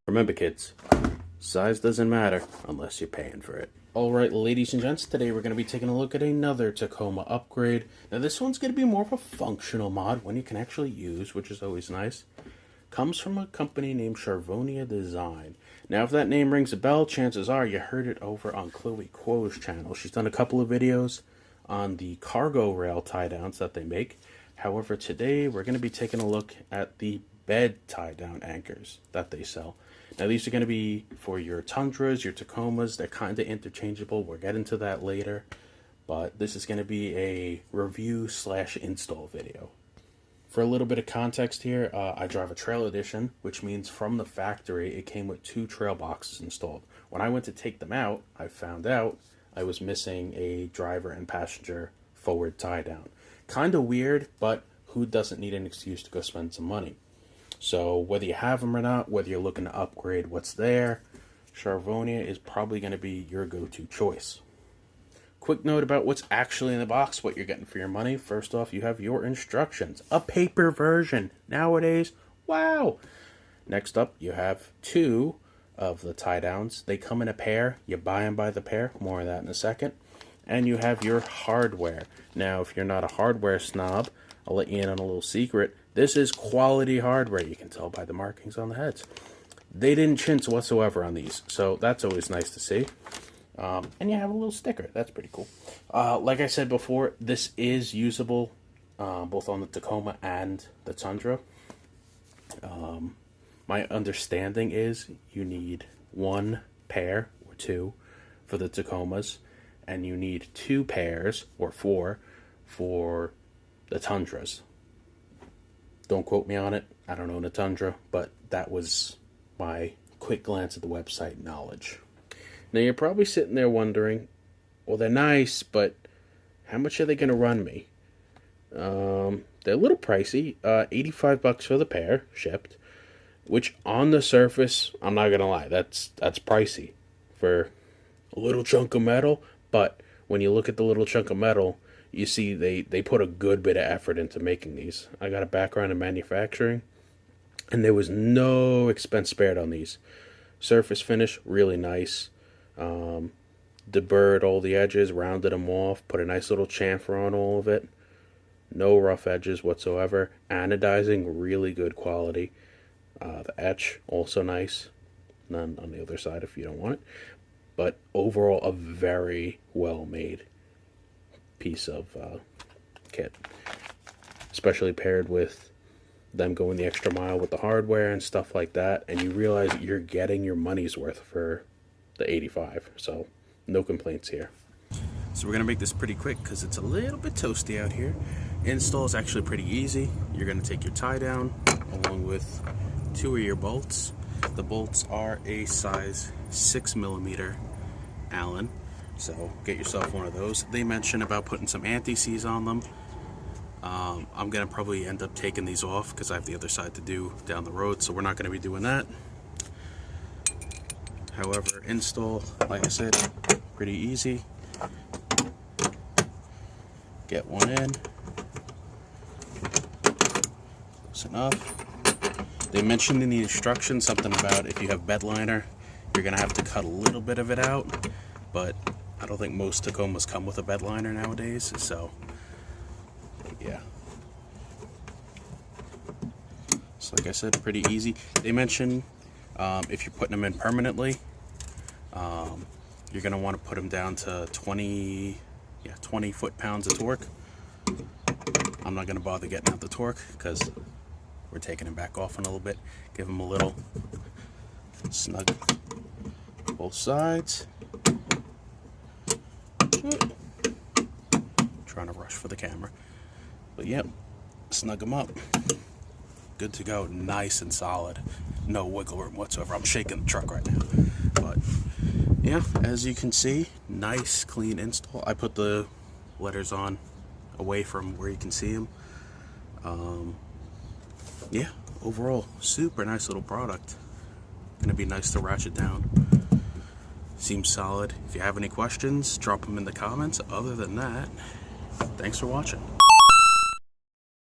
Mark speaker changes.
Speaker 1: Remember, kids, size doesn't matter unless you're paying for it. Alright, ladies and gents, today we're going to be taking a look at another Tacoma upgrade. Now this one's going to be more of a functional mod, one you can actually use, which is always nice. Comes from a company named Charvonia Design. Now if that name rings a bell, chances are you heard it over on Chloe Kuo's channel. She's done a couple of videos on the cargo rail tie-downs that they make. However, today we're going to be taking a look at the bed tie-down anchors that they sell. Now these are going to be for your Tundras, your Tacomas. They're kind of interchangeable. We'll get into that later. But this is going to be a review / install video. For a little bit of context here, I drive a Trail Edition, which means from the factory it came with 2 trail boxes installed. When I went to take them out, I found out I was missing a driver and passenger forward tie-down. Kind of weird, but who doesn't need an excuse to go spend some money? So whether you have them or not, whether you're looking to upgrade what's there, Charvonia is probably going to be your go-to choice. Quick note about what's actually in the box, what you're getting for your money. First off, you have your instructions. A paper version. Nowadays, wow! Next up, you have 2 of the tie-downs. They come in a pair. You buy them by the pair. More of that in a second. And you have your hardware. Now, if you're not a hardware snob, I'll let you in on a little secret. This is quality hardware. You can tell by the markings on the heads. They didn't chintz whatsoever on these, so that's always nice to see. And you have a little sticker. That's pretty cool. Like I said before, this is usable both on the Tacoma and the Tundra. My understanding is you need 1 pair or 2 for the Tacomas, and you need 2 pairs or 4 for the Tundras. Don't quote me on it. I don't own a Tundra, but that was my quick glance at the website knowledge. Now you're probably sitting there wondering, well, they're nice, but how much are they going to run me? They're a little pricey. $85 for the pair, shipped. Which on the surface, I'm not going to lie, that's pricey for a little chunk of metal. But when you look at the little chunk of metal, you see they put a good bit of effort into making these. I got a background in manufacturing, and there was no expense spared on these. Surface finish, really nice. Deburred all the edges, rounded them off, put a nice little chamfer on all of it. No rough edges whatsoever. Anodizing, really good quality. The etch, also nice. None on the other side if you don't want it. But overall, a very well made piece of kit, especially paired with them going the extra mile with the hardware and stuff like that, and you realize you're getting your money's worth for the $85, so no complaints here. So we're gonna make this pretty quick because it's a little bit toasty out here. Install is actually pretty easy. You're gonna take your tie down along with 2 of your bolts. The bolts are a size 6mm Allen. So get yourself one of those. They mention about putting some anti-seize on them. I'm going to probably end up taking these off because I have the other side to do down the road, so we're not going to be doing that. However, install, like I said, pretty easy. Get one in. Close enough. They mentioned in the instructions something about if you have bed liner, you're going to have to cut a little bit of it out, but I don't think most Tacomas come with a bed liner nowadays, so yeah. So like I said, pretty easy. They mention if you're putting them in permanently, you're going to want to put them down to 20 foot-pounds of torque. I'm not going to bother getting out the torque because we're taking them back off in a little bit. Give them a little snug both sides. Trying to rush for the camera, but yep, snug them up. Good to go, nice and solid, no wiggle room whatsoever. I'm shaking the truck right now, but yeah, as you can see, nice clean install. I put the letters on away from where you can see them. Yeah, overall, super nice little product. Gonna be nice to ratchet down. Seems solid. If you have any questions, drop them in the comments. Other than that, thanks for watching.